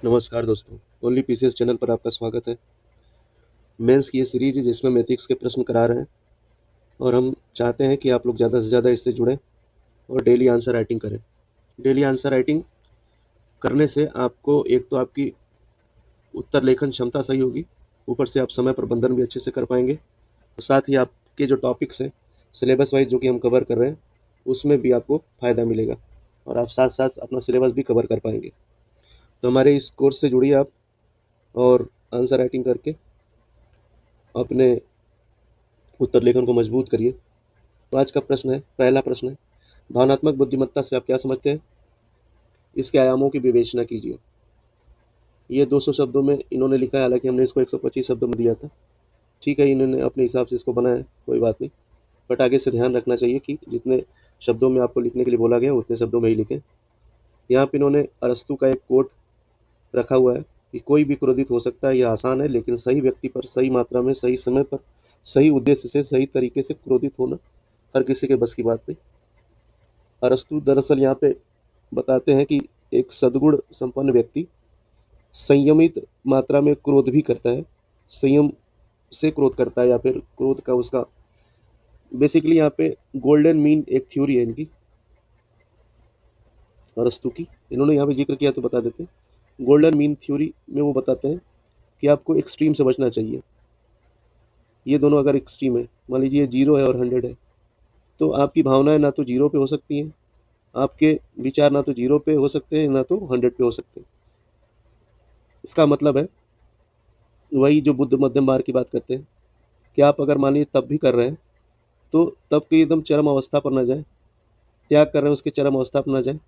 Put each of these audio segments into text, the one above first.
नमस्कार दोस्तों, only PCS channel पर आपका स्वागत है। मेंस की ये सीरीज है जिसमें हम एथिक्स के प्रश्न करा रहे हैं और हम चाहते हैं कि आप लोग ज़्यादा से ज़्यादा इससे जुड़ें और डेली आंसर राइटिंग करें। डेली आंसर राइटिंग करने से आपको एक तो आपकी उत्तर लेखन क्षमता सही होगी, ऊपर से आप समय प्रबंधन भी अच्छे से कर पाएंगे और साथ ही आपके जो टॉपिक्स हैं सिलेबस वाइज जो कि हम कवर कर रहे हैं उसमें भी आपको फ़ायदा मिलेगा और आप साथ साथ अपना सिलेबस भी कवर कर पाएंगे। तो हमारे इस कोर्स से जुड़िए आप और आंसर राइटिंग करके अपने उत्तर लेखन को मजबूत करिए। तो आज का प्रश्न है, पहला प्रश्न है, भावनात्मक बुद्धिमत्ता से आप क्या समझते हैं? इसके आयामों की विवेचना कीजिए। ये 200 शब्दों में इन्होंने लिखा है, हालांकि हमने इसको 125 शब्दों में दिया था। ठीक है, इन्होंने अपने हिसाब से इसको बनाया है, कोई बात नहीं, बट आगे से ध्यान रखना चाहिए कि जितने शब्दों में आपको लिखने के लिए बोला गया उतने शब्दों में ही लिखें। यहाँ पर इन्होंने अरस्तु का एक कोट रखा हुआ है कि कोई भी क्रोधित हो सकता है, यह आसान है, लेकिन सही व्यक्ति पर सही मात्रा में सही समय पर सही उद्देश्य से सही तरीके से क्रोधित होना हर किसी के बस की बात नहीं। अरस्तु दरअसल यहाँ पे बताते हैं कि एक सद्गुण संपन्न व्यक्ति संयमित मात्रा में क्रोध भी करता है, संयम से क्रोध करता है, या फिर क्रोध का उसका बेसिकली यहाँ पे गोल्डन मीन एक थ्योरी है इनकी, अरस्तु की, इन्होंने यहाँ पे जिक्र किया तो बता देते हैं। गोल्डन मीन थ्योरी में वो बताते हैं कि आपको एक्सट्रीम से बचना चाहिए। ये दोनों अगर एक्सट्रीम है, मान लीजिए 0 है और 100 है, तो आपकी भावनाएं ना तो 0 पे हो सकती हैं, आपके विचार ना तो 0 पे हो सकते हैं, ना तो 100 पे हो सकते हैं। इसका मतलब है वही जो बुद्ध मध्यम मार्ग की बात करते हैं कि आप अगर मान लीजिए तब भी कर रहे हैं तो तब की एकदम चरम अवस्था पर ना जाए, त्याग कर रहे हैं उसके चरम अवस्था पर ना जाए,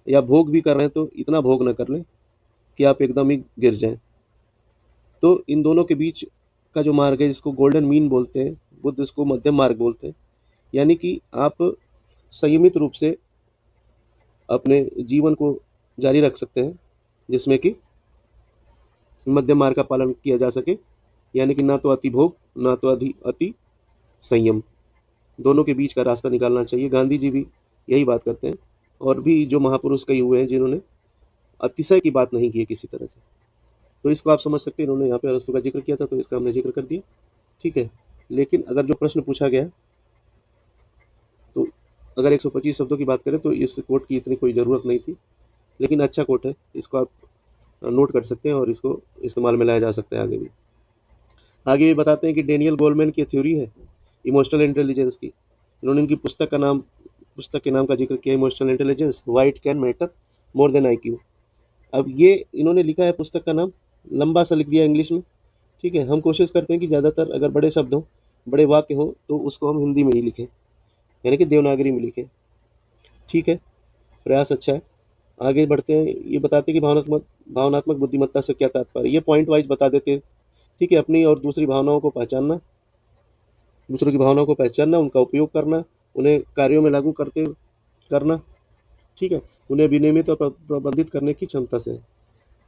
या भोग भी कर रहे हैं तो इतना भोग ना कर लें कि आप एकदम ही गिर जाएं। तो इन दोनों के बीच का जो मार्ग है जिसको गोल्डन मीन बोलते हैं, बुद्ध इसको मध्यम मार्ग बोलते हैं, यानी कि आप संयमित रूप से अपने जीवन को जारी रख सकते हैं जिसमें कि मध्यम मार्ग का पालन किया जा सके, यानी कि ना तो अति भोग ना तो अति संयम, दोनों के बीच का रास्ता निकालना चाहिए। गांधी जी भी यही बात करते हैं और भी जो महापुरुष कई हुए हैं जिन्होंने अतिशय की बात नहीं की है किसी तरह से। तो इसको आप समझ सकते हैं, इन्होंने यहाँ पे अरस्तु का जिक्र किया था तो इसका हमने जिक्र कर दिया, ठीक है। लेकिन अगर जो प्रश्न पूछा गया तो अगर 125 शब्दों की बात करें तो इस कोट की इतनी कोई ज़रूरत नहीं थी, लेकिन अच्छा कोट है, इसको आप नोट कर सकते हैं और इसको इस्तेमाल में लाया जा सकता है आगे भी। आगे ये बताते हैं कि डेनियल गोलमैन की थ्योरी है इमोशनल इंटेलिजेंस की। इन्होंने इनकी पुस्तक के नाम का जिक्र किया, emotional intelligence, why it can matter more than IQ। अब ये इन्होंने लिखा है, पुस्तक का नाम लंबा सा लिख दिया इंग्लिश में, ठीक है। हम कोशिश करते हैं कि ज़्यादातर अगर बड़े शब्द हों, बड़े वाक्य हों, तो उसको हम हिंदी में ही लिखें, यानी कि देवनागरी में लिखें, ठीक है। प्रयास अच्छा है। आगे बढ़ते हैं, ये बताते हैं कि भावनात्मक बुद्धिमत्ता से क्या तात्पर्य, ये पॉइंट वाइज बता देते हैं, ठीक है। अपनी और दूसरी भावनाओं को पहचानना, दूसरों की भावनाओं को पहचानना, उनका उपयोग करना, उन्हें कार्यों में लागू करना, ठीक है, उन्हें विनियमित और प्रबंधित करने की क्षमता से।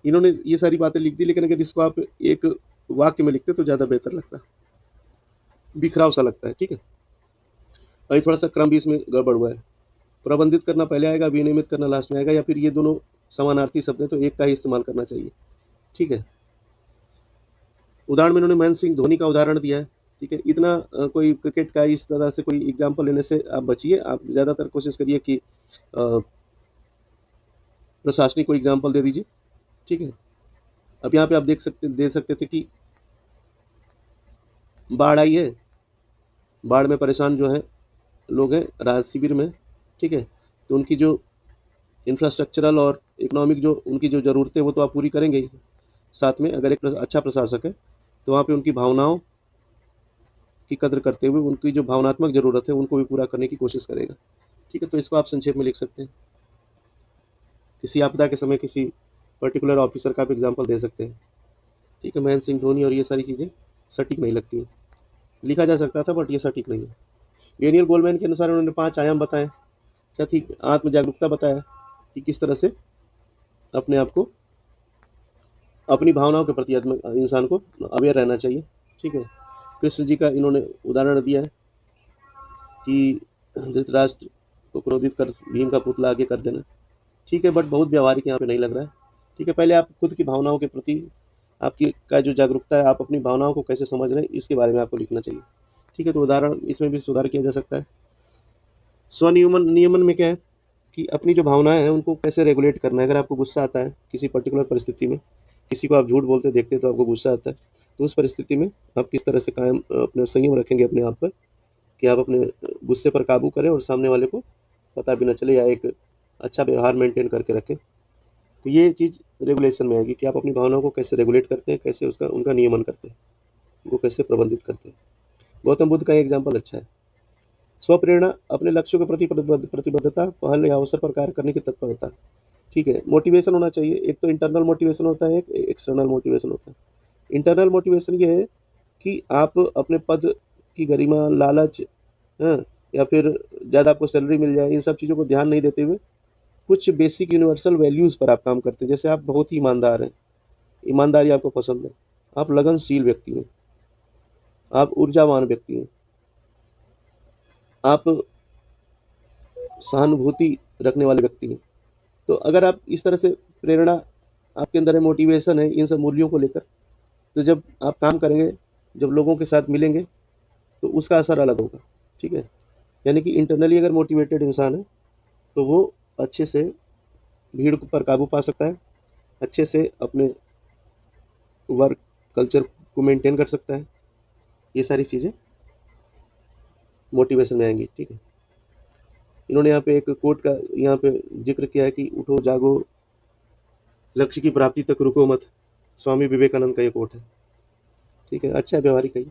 इन्होंने ये सारी बातें लिख दी, लेकिन अगर इसको आप एक वाक्य में लिखते तो ज़्यादा बेहतर लगता, बिखराव सा लगता है, ठीक है। अभी थोड़ा सा क्रम भी इसमें गड़बड़ हुआ है, प्रबंधित करना पहले आएगा, विनियमित करना लास्ट में आएगा, या फिर ये दोनों समानार्थी शब्द हैं तो एक का ही इस्तेमाल करना चाहिए, ठीक है। उदाहरण में इन्होंने महेंद्र सिंह धोनी का उदाहरण दिया है, ठीक है। इतना कोई क्रिकेट का इस तरह से कोई एग्जाम्पल लेने से आप बचिए, आप ज़्यादातर कोशिश करिए कि प्रशासनिक को एग्जाम्पल दे दीजिए, ठीक है। अब यहाँ पे आप दे सकते थे कि बाढ़ आई है, बाढ़ में परेशान जो है लोग हैं राहत शिविर में, ठीक है, तो उनकी जो इंफ्रास्ट्रक्चरल और इकोनॉमिक जो उनकी जो ज़रूरतें वो तो आप पूरी करेंगे ही, साथ में अगर एक अच्छा प्रशासक है तो वहाँ पे उनकी भावनाओं की कद्र करते हुए उनकी जो भावनात्मक ज़रूरत है उनको भी पूरा करने की कोशिश करेगा, ठीक है। तो इसको आप संक्षेप में लिख सकते हैं, किसी आपदा के समय किसी पर्टिकुलर ऑफिसर का आप एग्जाम्पल दे सकते हैं, ठीक है। महेंद्र सिंह धोनी और ये सारी चीज़ें सटीक नहीं लगती हैं, लिखा जा सकता था बट ये सटीक नहीं है। डेनियल गोलमैन के अनुसार उन्होंने 5 आयाम बताए, साथ ही आत्म जागरूकता बताया कि किस तरह से अपने आप को, अपनी भावनाओं के प्रति इंसान को अवेयर रहना चाहिए, ठीक है। कृष्ण जी का इन्होंने उदाहरण दिया है कि धृतराष्ट्र को क्रोधित कर भीम का पुतला आगे कर देना, ठीक है, बट बहुत व्यावहारिक यहाँ पे नहीं लग रहा है, ठीक है, पहले आप खुद की भावनाओं के प्रति आपकी का जो जागरूकता है, आप अपनी भावनाओं को कैसे समझ रहे हैं, इसके बारे में आपको लिखना चाहिए। ठीक है, तो उदाहरण इसमें भी सुधार किया जा सकता है। स्वनियमन नियमन में क्या है कि अपनी जो भावनाएँ हैं, उनको कैसे रेगुलेट करना है। अगर आपको गुस्सा आता है किसी पर्टिकुलर परिस्थिति में, किसी को आप झूठ बोलते देखते हैं तो आपको गुस्सा आता है, तो उस परिस्थिति में आप किस तरह से कायम अपना संयम रखेंगे अपने आप पर, कि आप अपने गुस्से पर काबू करें और सामने वाले को पता भी ना चले, या एक अच्छा व्यवहार मेंटेन करके रखें। तो ये चीज़ रेगुलेशन में आएगी कि आप अपनी भावनाओं को कैसे रेगुलेट करते हैं, कैसे उसका उनका नियमन करते हैं, उनको कैसे प्रबंधित करते हैं। गौतम बुद्ध का एग्जाम्पल अच्छा है। स्वप्रेरणा अपने लक्ष्यों के प्रति प्रतिबद्धता, पहल या अवसर पर कार्य करने की तत्परता। ठीक है, मोटिवेशन होना चाहिए। एक तो इंटरनल मोटिवेशन होता है, एक एक्सटर्नल मोटिवेशन होता है। इंटरनल मोटिवेशन ये है कि आप अपने पद की गरिमा, लालच, हाँ, या फिर ज़्यादा आपको सैलरी मिल जाए, इन सब चीज़ों को ध्यान नहीं देते हुए कुछ बेसिक यूनिवर्सल वैल्यूज़ पर आप काम करते हैं। जैसे आप बहुत ही ईमानदार हैं, ईमानदारी आपको पसंद है, आप लगनशील व्यक्ति हैं, आप ऊर्जावान व्यक्ति हैं, आप सहानुभूति रखने वाले व्यक्ति हैं। तो अगर आप इस तरह से प्रेरणा आपके अंदर है, मोटिवेशन है इन सब मूल्यों को लेकर, तो जब आप काम करेंगे, जब लोगों के साथ मिलेंगे, तो उसका असर अलग होगा। ठीक है, यानी कि इंटरनली अगर मोटिवेटेड इंसान है तो वो अच्छे से भीड़ पर काबू पा सकता है, अच्छे से अपने वर्क कल्चर को मेंटेन कर सकता है। ये सारी चीज़ें मोटिवेशन में आएंगी। ठीक है, इन्होंने यहाँ पे एक कोट का यहाँ पे जिक्र किया है कि उठो जागो, लक्ष्य की प्राप्ति तक रुको मत। स्वामी विवेकानंद का ये कोट है। ठीक है, अच्छा है, व्यवहारिक है ये।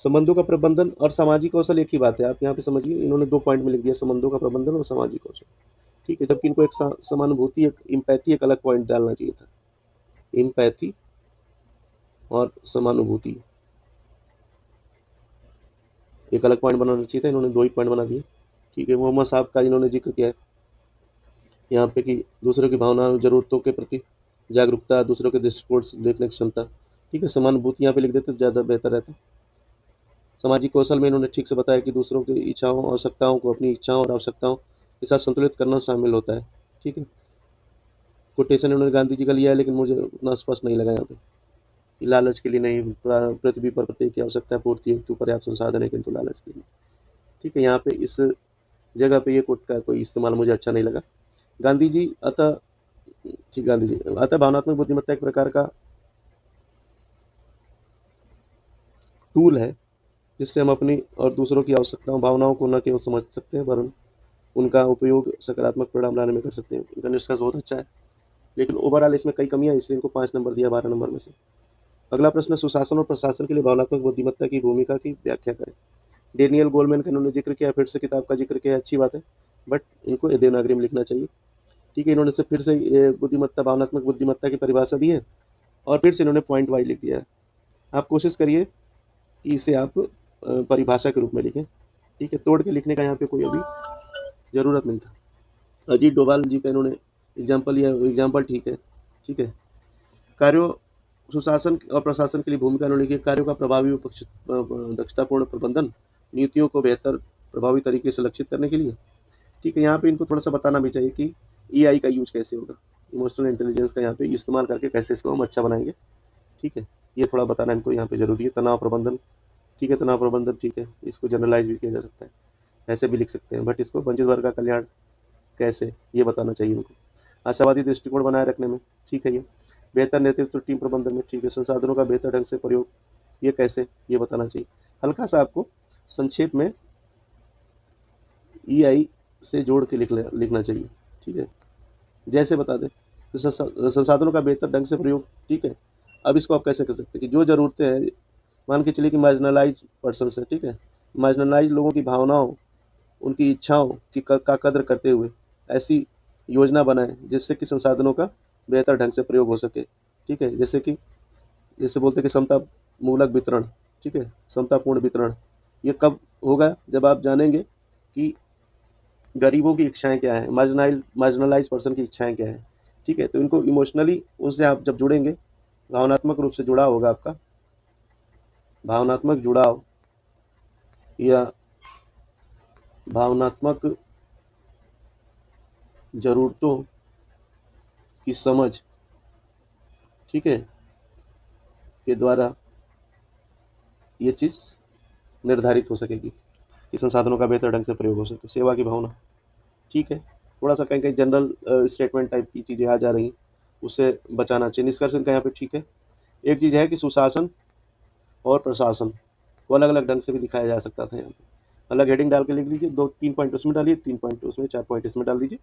संबंधों का प्रबंधन और सामाजिक कौशल एक ही बात है, आप यहाँ पे समझिए। इन्होंने 2 पॉइंट में लिख दिया, संबंधों का प्रबंधन और सामाजिक कौशल। ठीक है, जबकि इनको एक समानुभूति, एक इम्पैथी, एक अलग पॉइंट डालना चाहिए था। इम्पैथी और समानुभूति एक अलग पॉइंट बनाना चाहिए था, इन्होंने 2 ही पॉइंट बना दिए। ठीक है, मोहम्मद साहब का इन्होंने जिक्र किया है यहाँ पे कि दूसरों की भावनाओं, ज़रूरतों के प्रति जागरूकता, दूसरों के दृष्टिकोण से देखने की क्षमता। ठीक है, समानुभूति यहाँ पे लिख देते तो ज़्यादा बेहतर रहता। सामाजिक कौशल में इन्होंने ठीक से बताया कि दूसरों की इच्छाओं, आवश्यकताओं को अपनी इच्छाओं और आवश्यकताओं के साथ संतुलित करना शामिल होता है। ठीक है, कोटेशन इन्होंने गांधी जी का लिया है, लेकिन मुझे उतना स्पष्ट नहीं लगा यहाँ पे कि लालच के लिए नहीं, पृथ्वी पर प्रत्येक की आवश्यकता पूर्ति हेतु पर्याप्त संसाधन है, किंतु लालच के लिए। ठीक है, यहाँ पे इस जगह पे ये कोट का कोई इस्तेमाल मुझे अच्छा नहीं लगा। गांधी जी अतः ठीक, गांधी जी अतः भावनात्मक बुद्धिमत्ता एक प्रकार का टूल है जिससे हम अपनी और दूसरों की आवश्यकताओं, भावनाओं को न केवल समझ सकते हैं, वरन उनका उपयोग सकारात्मक परिणाम लाने में कर सकते हैं। इनका निष्कर्ष बहुत अच्छा है, लेकिन ओवरऑल इसमें कई कमियां हैं, इसलिए इनको 5 नंबर दिया 12 नंबर में से। अगला प्रश्न, सुशासन और प्रशासन के लिए भावनात्मक बुद्धिमत्ता की भूमिका की व्याख्या करें। डेनियल गोलमैन का इन्होंने जिक्र किया, फिर से किताब का जिक्र किया, अच्छी बात है, बट इनको देवनागरी में लिखना चाहिए। ठीक है, इन्होंने से फिर से बुद्धिमत्ता, भावनात्मक बुद्धिमत्ता की परिभाषा दी है और फिर से इन्होंने पॉइंट वाइज लिख दिया है। आप कोशिश करिए कि इसे आप परिभाषा के रूप में लिखें। ठीक है, तोड़ के लिखने का यहाँ पे कोई अभी ज़रूरत नहीं था। अजीत डोभाल जी का इन्होंने एग्जाम्पल लिया, एग्जाम्पल ठीक है। ठीक है, कार्यों, सुशासन और प्रशासन के लिए भूमिका इन्होंने लिखी, कार्यों का प्रभावी और दक्षतापूर्ण प्रबंधन, नीतियों को बेहतर प्रभावी तरीके से लक्षित करने के लिए। ठीक है, यहाँ पे इनको थोड़ा सा बताना भी चाहिए कि ईआई का यूज कैसे होगा, इमोशनल इंटेलिजेंस का यहाँ पे इस्तेमाल करके कैसे इसको हम अच्छा बनाएंगे। ठीक है, ये थोड़ा बताना इनको यहाँ पे जरूरी है। तनाव प्रबंधन, ठीक है, तनाव प्रबंधन ठीक है, इसको जनरलाइज भी किया जा सकता है, ऐसे भी लिख सकते हैं, बट इसको वंचित वर्ग का कल्याण कैसे, ये बताना चाहिए इनको। आशावादी दृष्टिकोण बनाए रखने में, ठीक है, ये बेहतर नेतृत्व, टीम प्रबंधन में, ठीक है, संसाधनों का बेहतर ढंग से प्रयोग, ये कैसे, ये बताना चाहिए। हल्का सा आपको संक्षेप में ईआई से जोड़ के लिखना चाहिए। ठीक है, जैसे बता दें कि संसाधनों का बेहतर ढंग से प्रयोग। ठीक है, अब इसको आप कैसे कर सकते हैं कि जो ज़रूरतें हैं, मान के चलिए कि मार्जिनलाइज पर्सन है। ठीक है, मार्जिनलाइज लोगों की भावनाओं, उनकी इच्छाओं की का कद्र करते हुए ऐसी योजना बनाएं जिससे कि संसाधनों का बेहतर ढंग से प्रयोग हो सके। ठीक है, जैसे बोलते हैं कि समता मूलक वितरण। ठीक है, समतापूर्ण वितरण, ये कब होगा, जब आप जानेंगे कि गरीबों की इच्छाएं क्या है, मार्जिनलाइज पर्सन की इच्छाएं क्या है। ठीक है, तो इनको इमोशनली उनसे आप जब जुड़ेंगे, भावनात्मक रूप से जुड़ाव होगा आपका, भावनात्मक जुड़ाव या भावनात्मक ज़रूरतों की समझ ठीक है, के द्वारा ये चीज़ निर्धारित हो सकेगी कि संसाधनों का बेहतर ढंग से प्रयोग हो सके। सेवा की भावना, ठीक है, थोड़ा सा कहीं कहीं जनरल स्टेटमेंट टाइप की चीज़ें आ जा रही हैं, उससे बचाना चाहिए। निष्कर्ष इनका यहाँ पे ठीक है। एक चीज़ है कि सुशासन और प्रशासन को अलग अलग ढंग से भी दिखाया जा सकता था। यहाँ पे अलग हेडिंग डाल के लिख लीजिए, 2-3 पॉइंट उसमें डालिए, 3 पॉइंट उसमें, 4 पॉइंट इसमें डाल दीजिए,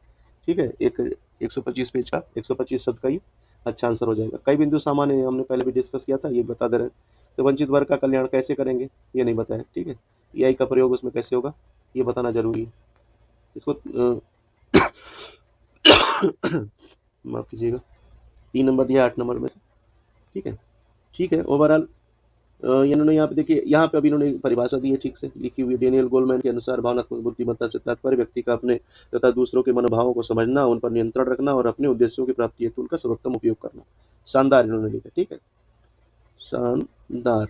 ठीक है। एक 125 पेज का 125 शब्द का ही अच्छा आंसर हो जाएगा। कई बिंदु सामान्य हैं, हमने पहले भी डिस्कस किया था, ये बता दे रहे हैं। तो वंचित वर्ग का कल्याण कैसे करेंगे ये नहीं बताया, ठीक है। EI का प्रयोग उसमें कैसे होगा ये बताना जरूरी है। इसको माफ कीजिएगा, 3 नंबर दिया 8 नंबर में से, ठीक है। ठीक है, ओवरऑल इन्होंने यहाँ पे देखिए, यहाँ पे अभी इन्होंने परिभाषा दी है ठीक से लिखी हुई। डेनियल गोलमैन के अनुसार भावनात्मक बुद्धिमत्ता से तात्पर्य व्यक्ति का अपने तथा दूसरों के मनोभावों को समझना, उन पर नियंत्रण रखना और अपने उद्देश्यों की प्राप्ति हेतु उनका सर्वोत्तम उपयोग करना। शानदार इन्होंने लिखा, ठीक है, शानदार,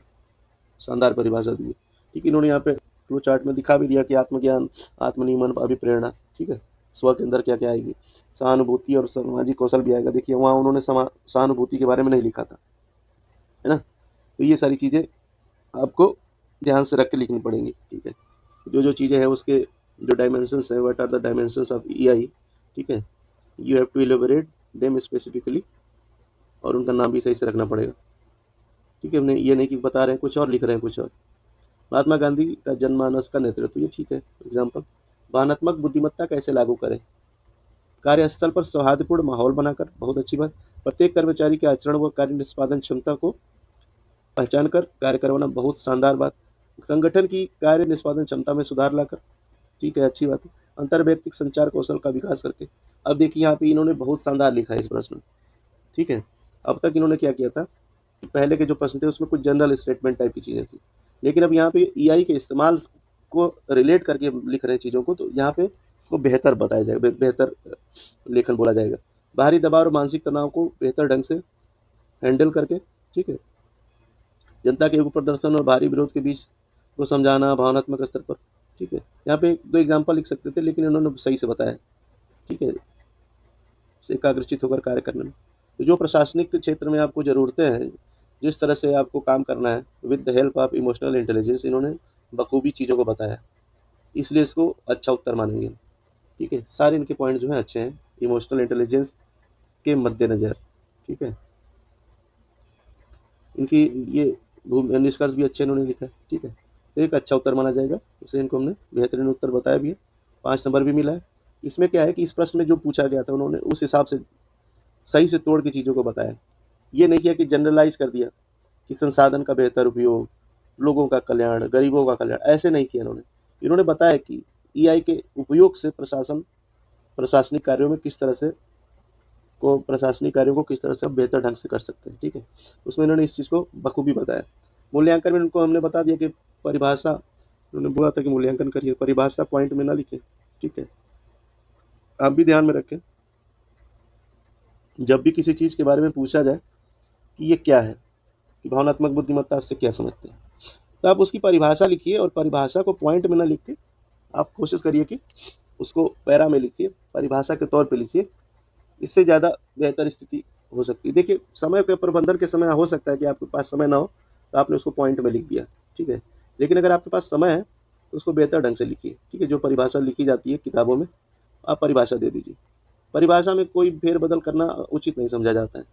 शानदार परिभाषा दी है, ठीक है। इन्होंने यहाँ पे फ्लो चार्ट में दिखा भी दिया कि आत्मज्ञान, आत्मनियमन, अभिप्रेरणा, ठीक है, स्व के अंदर क्या क्या आएगी, सहानुभूति और सामाजिक कौशल भी आएगा। देखिए वहाँ उन्होंने सहानुभूति के बारे में नहीं लिखा था, है ना। तो ये सारी चीज़ें आपको ध्यान से रख के लिखनी पड़ेंगी, ठीक है। जो जो चीज़ें हैं उसके जो डायमेंशंस हैं, what are the dimensions of EI, ठीक है, you have to elaborate them specifically, और उनका नाम भी सही से रखना पड़ेगा, ठीक है। ये नहीं कि बता रहे हैं कुछ और लिख रहे हैं कुछ और। महात्मा गांधी का जनमानस का नेतृत्व, ये ठीक है एग्जाम्पल। भावनात्मक बुद्धिमत्ता कैसे लागू करें, कार्यस्थल पर सौहार्दपूर्ण माहौल बनाकर, बहुत अच्छी बात। प्रत्येक कर्मचारी के आचरण व कार्य निष्पादन क्षमता को पहचान कर कार्य करवाना, बहुत शानदार बात। संगठन की कार्य निष्पादन क्षमता में सुधार लाकर, ठीक है, अच्छी बात है। अंतर्वैयक्तिक संचार कौशल का विकास करके। अब देखिए यहाँ पे इन्होंने बहुत शानदार लिखा है इस प्रश्न में, ठीक है। अब तक इन्होंने क्या किया था, पहले के जो प्रश्न थे उसमें कुछ जनरल स्टेटमेंट टाइप की चीज़ें थी, लेकिन अब यहाँ पे EI के इस्तेमाल को रिलेट करके लिख रहे हैं चीज़ों को, तो यहाँ पे इसको बेहतर बताया जाएगा, बेहतर लेखन बोला जाएगा। बाहरी दबाव और मानसिक तनाव को बेहतर ढंग से हैंडल करके, ठीक है। जनता के प्रदर्शन और बाहरी विरोध के बीच को समझाना भावनात्मक स्तर पर, ठीक है। यहाँ पे 2 एग्जाम्पल लिख सकते थे, लेकिन इन्होंने सही से बताया, ठीक है, एकाग्रचित होकर कार्य करने में। तो जो प्रशासनिक क्षेत्र में आपको ज़रूरतें हैं, जिस तरह से आपको काम करना है with the help of emotional intelligence, इन्होंने बखूबी चीज़ों को बताया, इसलिए इसको अच्छा उत्तर मानेंगे, ठीक है। सारे इनके पॉइंट जो हैं अच्छे हैं इमोशनल इंटेलिजेंस के मद्देनज़र, ठीक है। इनकी ये निष्कर्ष भी अच्छे इन्होंने लिखा है, ठीक है। तो एक अच्छा उत्तर माना जाएगा, इसलिए इनको हमने बेहतरीन उत्तर बताया भी है, 5 नंबर भी मिला है। इसमें क्या है कि इस प्रश्न में जो पूछा गया था उन्होंने उस हिसाब से सही से तोड़ के चीज़ों को बताया। ये नहीं किया कि जनरलाइज कर दिया कि संसाधन का बेहतर उपयोग, लोगों का कल्याण, गरीबों का कल्याण, ऐसे नहीं किया इन्होंने। इन्होंने बताया कि EI के उपयोग से प्रशासनिक कार्यों में किस तरह से प्रशासनिक कार्यों को किस तरह से बेहतर ढंग से कर सकते हैं, ठीक है। उसमें इन्होंने इस चीज़ को बखूबी बताया। मूल्यांकन में इनको हमने बता दिया कि परिभाषा, उन्होंने बोला था कि मूल्यांकन करिए, परिभाषा पॉइंट में ना लिखें, ठीक है। आप भी ध्यान में रखें, जब भी किसी चीज़ के बारे में पूछा जाए कि ये क्या है, कि भावनात्मक बुद्धिमत्ता से क्या समझते हैं, तो आप उसकी परिभाषा लिखिए, और परिभाषा को पॉइंट में ना लिख के आप कोशिश करिए कि उसको पैरा में लिखिए, परिभाषा के तौर पे लिखिए। इससे ज़्यादा बेहतर स्थिति हो सकती है। देखिए समय के प्रबंधन के समय हो सकता है कि आपके पास समय ना हो, तो आपने उसको पॉइंट में लिख दिया, ठीक है। लेकिन अगर आपके पास समय है तो उसको बेहतर ढंग से लिखिए, ठीक है। जो परिभाषा लिखी जाती है किताबों में, आप परिभाषा दे दीजिए। परिभाषा में कोई फेरबदल करना उचित नहीं समझा जाता है।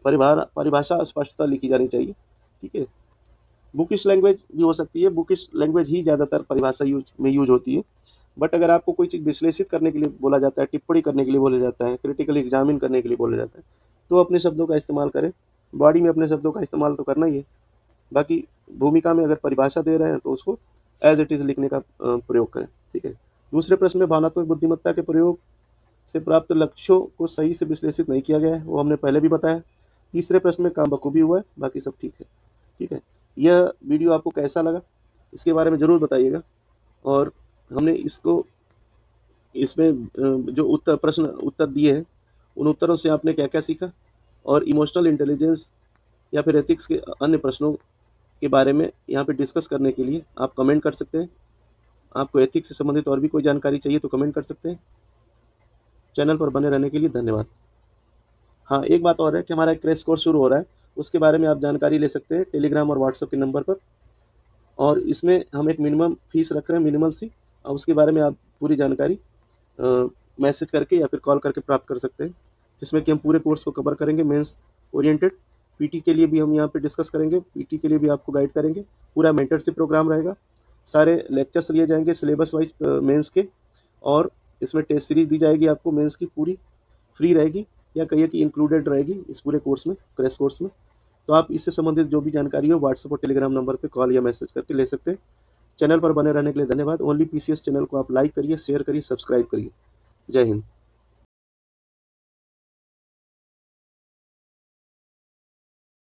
परिभाषा स्पष्टता लिखी जानी चाहिए, ठीक है। बुकिश लैंग्वेज भी हो सकती है, बुकिश लैंग्वेज ही ज़्यादातर परिभाषा यूज होती है। बट अगर आपको कोई चीज़ विश्लेषित करने के लिए बोला जाता है, टिप्पणी करने के लिए बोला जाता है, क्रिटिकली एग्जामिन करने के लिए बोला जाता है, तो अपने शब्दों का इस्तेमाल करें। बॉडी में अपने शब्दों का इस्तेमाल तो करना ही है, बाकी भूमिका में अगर परिभाषा दे रहे हैं तो उसको एज इट इज़ लिखने का प्रयोग करें, ठीक है। दूसरे प्रश्न में भावनात्मक बुद्धिमत्ता के प्रयोग से प्राप्त लक्ष्यों को सही से विश्लेषित नहीं किया गया है, वो हमने पहले भी बताया। तीसरे प्रश्न में काम बखूबी हुआ है, बाकी सब ठीक है, ठीक है। यह वीडियो आपको कैसा लगा इसके बारे में ज़रूर बताइएगा, और हमने इसमें जो प्रश्न उत्तर दिए हैं उन उत्तरों से आपने क्या क्या सीखा, और इमोशनल इंटेलिजेंस या फिर एथिक्स के अन्य प्रश्नों के बारे में यहाँ पे डिस्कस करने के लिए आप कमेंट कर सकते हैं। आपको एथिक्स से संबंधित और भी कोई जानकारी चाहिए तो कमेंट कर सकते हैं। चैनल पर बने रहने के लिए धन्यवाद। हाँ, एक बात और है कि हमारा एक क्रैश कोर्स शुरू हो रहा है, उसके बारे में आप जानकारी ले सकते हैं टेलीग्राम और व्हाट्सएप के नंबर पर। और इसमें हम एक मिनिमम फीस रख रहे हैं, मिनिमल सी, और उसके बारे में आप पूरी जानकारी मैसेज करके या फिर कॉल करके प्राप्त कर सकते हैं, जिसमें कि हम पूरे कोर्स को कवर करेंगे, मेंस ओरिएंटेड। पीटी के लिए भी हम यहाँ पे डिस्कस करेंगे, पीटी के लिए भी आपको गाइड करेंगे। पूरा मेंटरशिप प्रोग्राम रहेगा, सारे लेक्चर्स लिए जाएंगे सिलेबस वाइज मेंस के, और इसमें टेस्ट सीरीज दी जाएगी आपको मेंस की, पूरी फ्री रहेगी, या कहिए कि इंक्लूडेड रहेगी इस पूरे कोर्स में, क्रैश कोर्स में। तो आप इससे संबंधित जो भी जानकारी हो व्हाट्सएप और टेलीग्राम नंबर पे कॉल या मैसेज करके ले सकते हैं। चैनल पर बने रहने के लिए धन्यवाद। ओनली पीसीएस चैनल को आप लाइक करिए, शेयर करिए, सब्सक्राइब करिए। जय हिंद।